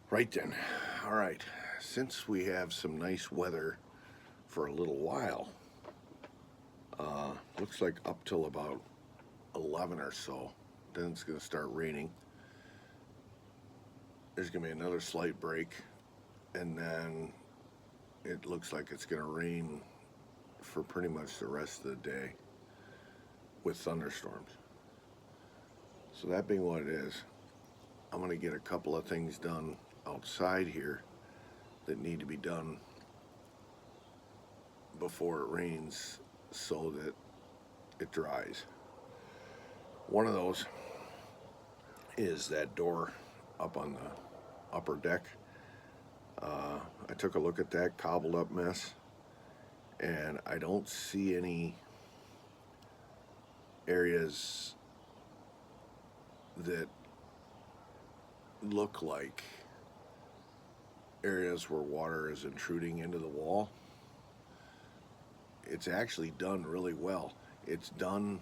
Right then. All right. Since we have some nice weather for a little while, looks like up till about 11 or so, then it's going to start raining. There's going to be another slight break, and then it looks like it's going to rain for pretty much the rest of the day with thunderstorms. So, that being what it is, I'm going to get a couple of things done outside here that need to be done before it rains so that it dries. One of those is that door up on the upper deck. I took a look at that cobbled up mess, and I don't see any areas that look like areas where water is intruding into the wall. It's actually done really well. It's done,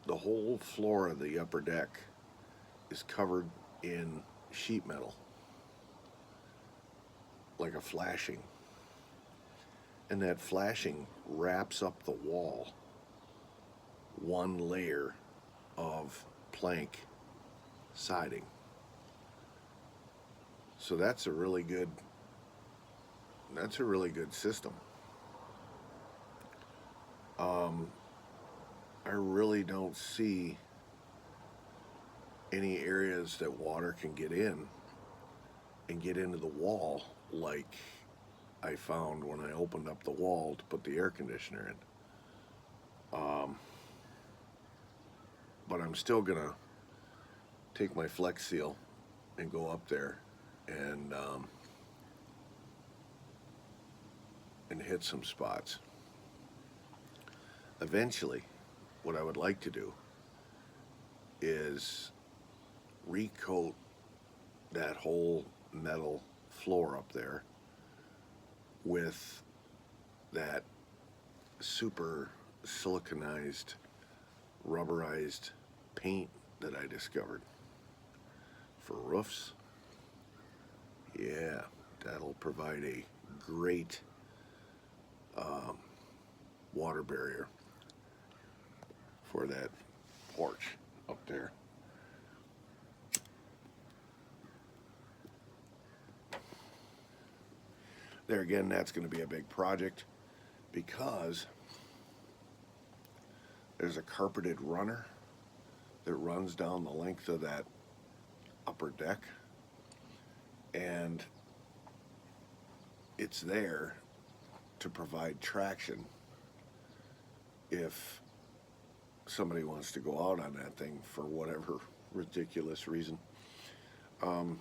the whole floor of the upper deck is covered in sheet metal, like a flashing. And that flashing wraps up the wall one layer of plank siding. So that's a really good system. I really don't see any areas that water can get in and get into the wall like I found when I opened up the wall to put the air conditioner in. But I'm still gonna take my Flex Seal and go up there and hit some spots. Eventually, what I would like to do is recoat that whole metal floor up there with that super siliconized, rubberized paint that I discovered for roofs. Yeah, that'll provide a great water barrier for that porch up there. There again, that's going to be a big project because there's a carpeted runner that runs down the length of that upper deck, and it's there to provide traction if somebody wants to go out on that thing for whatever ridiculous reason. Um,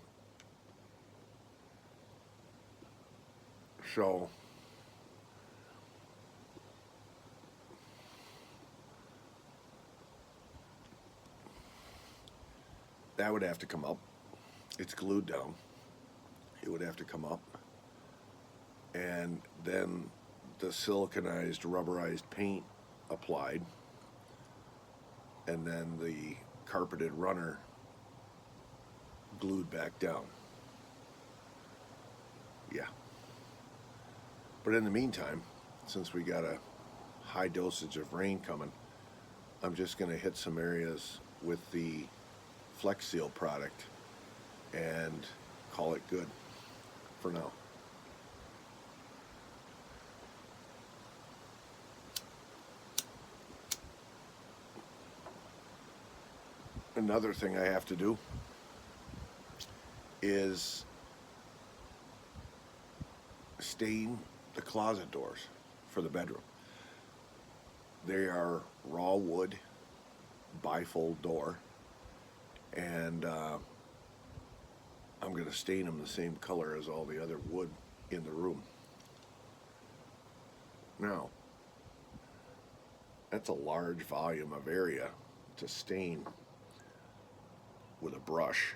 so that would have to come up. It's glued down. It would have to come up. And then the siliconized, rubberized paint applied. And then the carpeted runner glued back down. Yeah. But in the meantime, since we got a high dosage of rain coming, I'm just going to hit some areas with the Flex Seal product and call it good for now. Another thing I have to do is stain the closet doors for the bedroom. They are raw wood bifold door, and I'm going to stain them the same color as all the other wood in the room. Now, that's a large volume of area to stain with a brush,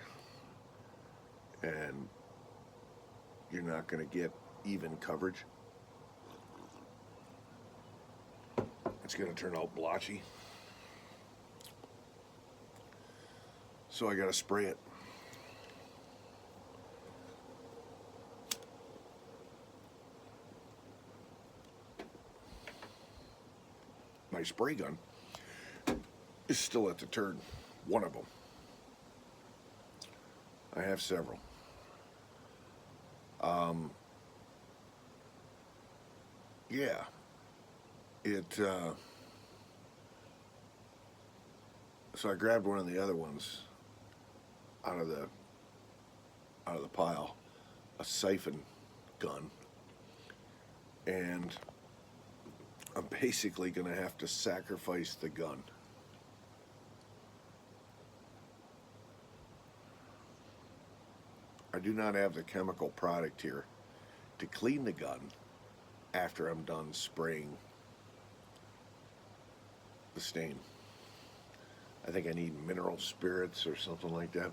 and you're not going to get even coverage. It's going to turn out blotchy. So I got to spray it. my spray gun is still at the turn. One of them. I have several. Yeah, it. So I grabbed one of the other ones out of the pile, a siphon gun, and I'm basically going to have to sacrifice the gun. I do not have the chemical product here to clean the gun after I'm done spraying the stain. I think I need mineral spirits or something like that.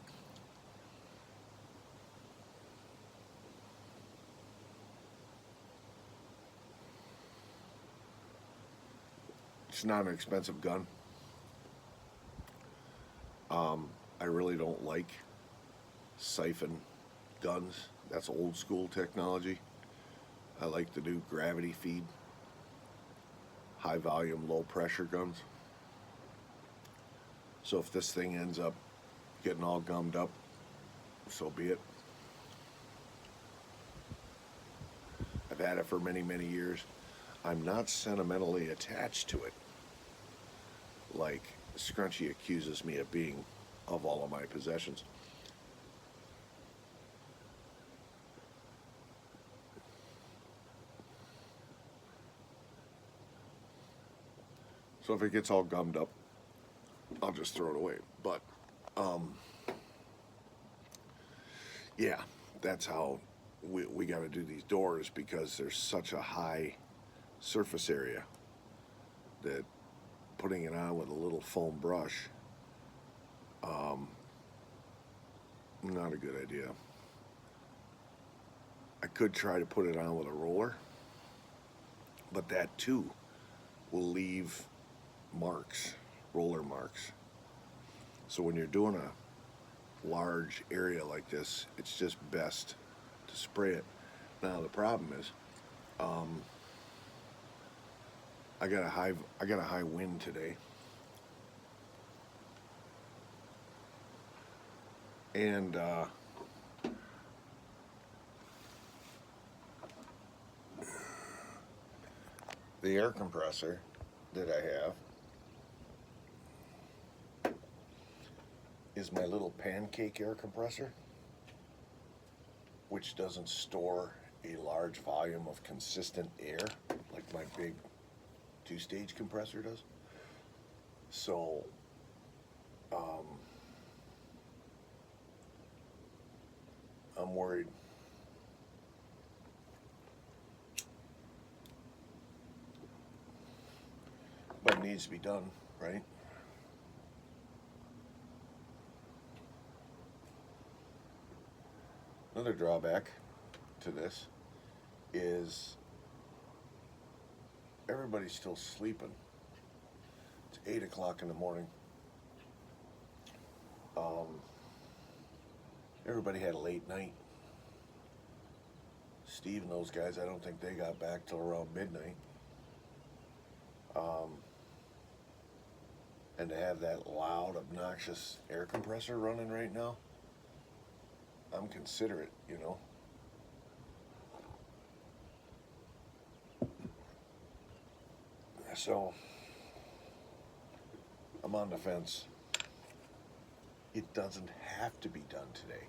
It's not an expensive gun. I really don't like siphon guns. That's old school technology. I like the new gravity feed, high volume, low pressure guns. So if this thing ends up getting all gummed up, so be it. I've had it for many, many years. I'm not sentimentally attached to it like Scrunchy accuses me of being of all of my possessions. So if it gets all gummed up, I'll just throw it away. But, yeah, that's how we got to do these doors, because there's such a high surface area that putting it on with a little foam brush, not a good idea. I could try to put it on with a roller, but that too will leave marks, roller marks. So when you're doing a large area like this, it's just best to spray it. Now the problem is, I got a high wind today, and the air compressor that I have is my little pancake air compressor, which doesn't store a large volume of consistent air like my big two-stage compressor does. So I'm worried. But it needs to be done, right? Another drawback to this is everybody's still sleeping. It's 8 o'clock in the morning. Everybody had a late night. Steve and those guys, I don't think they got back till around midnight. And to have that loud, obnoxious air compressor running right now, I'm considerate, you know. So, I'm on the fence. It doesn't have to be done today.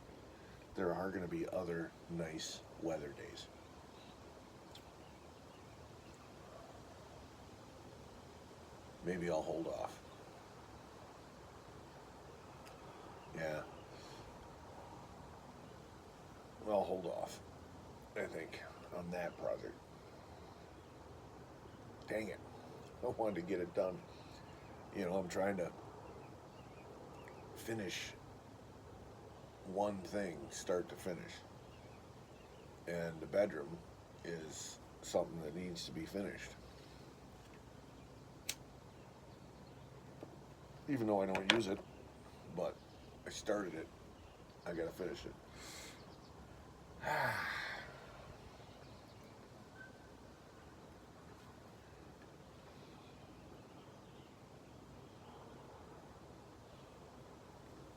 There are going to be other nice weather days. Maybe I'll hold off. Yeah. I'll hold off, I think, on that project. Dang it. I wanted to get it done. You know, I'm trying to finish one thing, start to finish. And the bedroom is something that needs to be finished. Even though I don't use it, but I started it, I gotta finish it.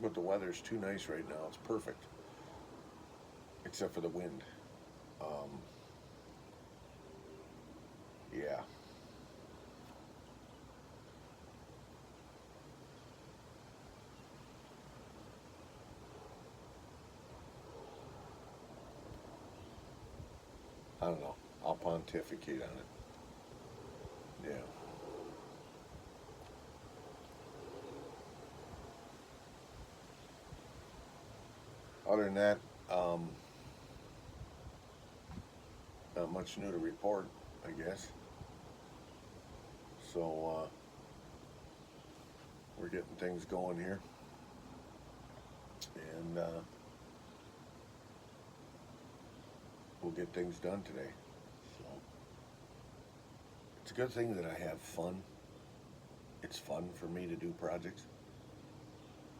but the weather's too nice right now. It's perfect, except for the wind. Um, yeah. I don't know. I'll pontificate on it. Yeah. Other than that, um, not much new to report, I guess. So we're getting things going here, and we'll get things done today. So it's a good thing that I have fun. It's fun for me to do projects.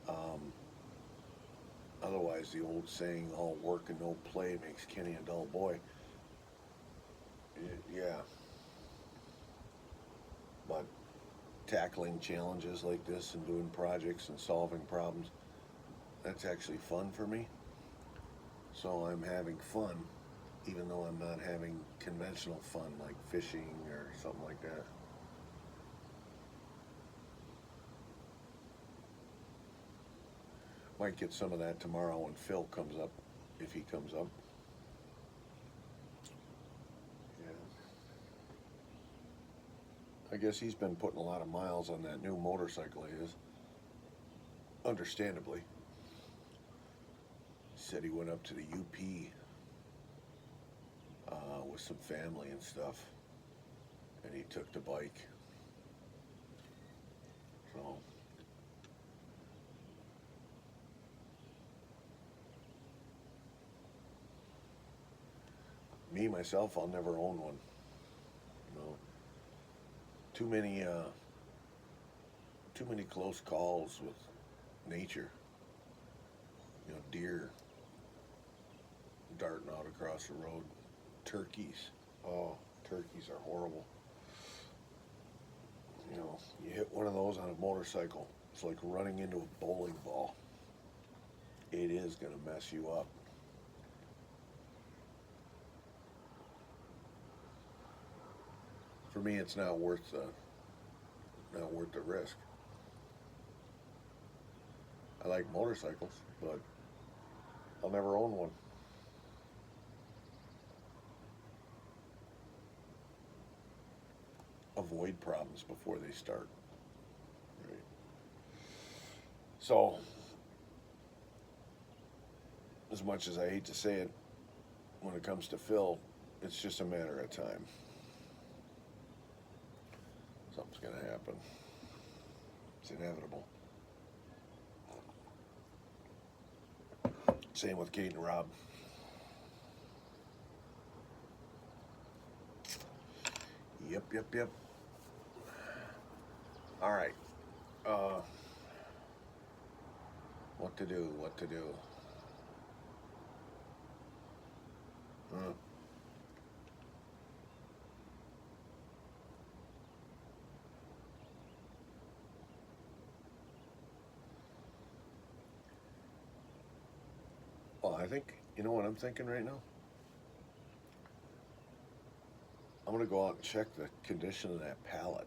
Um, Otherwise, the old saying, "All work and no play makes Kenny a dull boy." Yeah, but tackling challenges like this and doing projects and solving problems, that's actually fun for me. So I'm having fun, even though I'm not having conventional fun like fishing or something like that. Might get some of that tomorrow when Phil comes up, if he comes up. Yeah. I guess he's been putting a lot of miles on that new motorcycle of his. Understandably. He said he went up to the UP with some family and stuff, and he took the bike. So me myself, I'll never own one. You know, too many, too many close calls with nature. You know, deer darting out across the road, turkeys. Oh, turkeys are horrible. You know, you hit one of those on a motorcycle, it's like running into a bowling ball. It is going to mess you up. For me, it's not worth the risk. I like motorcycles, but I'll never own one. Avoid problems before they start. Right. So, as much as I hate to say it, when it comes to Phil, it's just a matter of time. Something's going to happen. It's inevitable. Same with Kate and Rob. Yep, yep, yep. All right. Uh, what to do? What to do? Hmm. Well, I think, you know what I'm thinking right now? I'm going to go out and check the condition of that pallet.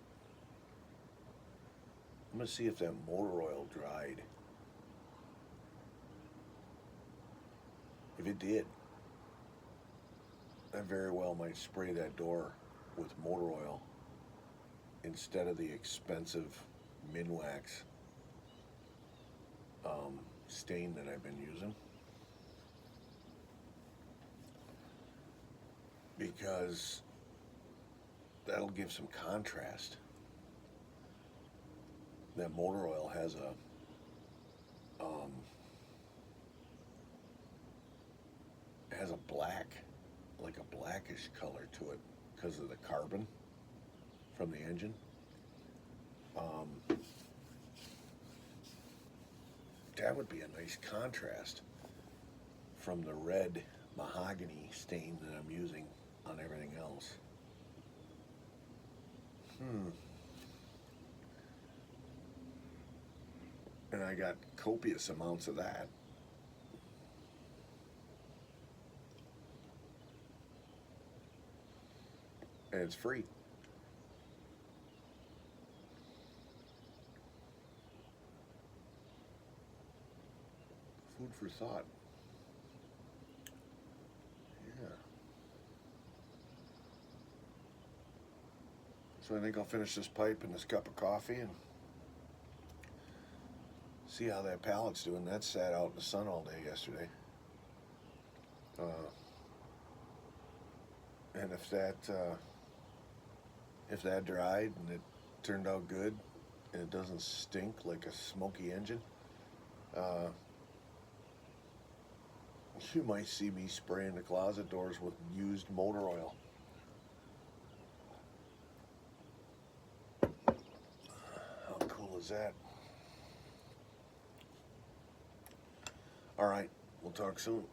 I'm going to see if that motor oil dried. If it did, I very well might spray that door with motor oil instead of the expensive Minwax stain that I've been using. Because that'll give some contrast. That motor oil um, has a black, like a blackish color to it because of the carbon from the engine. Um, that would be a nice contrast from the red mahogany stain that I'm using on everything else. Hmm. And I got copious amounts of that. And it's free. Food for thought. Yeah. So I think I'll finish this pipe and this cup of coffee and see how that pallet's doing. That sat out in the sun all day yesterday. And if that dried and it turned out good and it doesn't stink like a smoky engine, uh, you might see me spraying the closet doors with used motor oil. How cool is that? All right, we'll talk soon.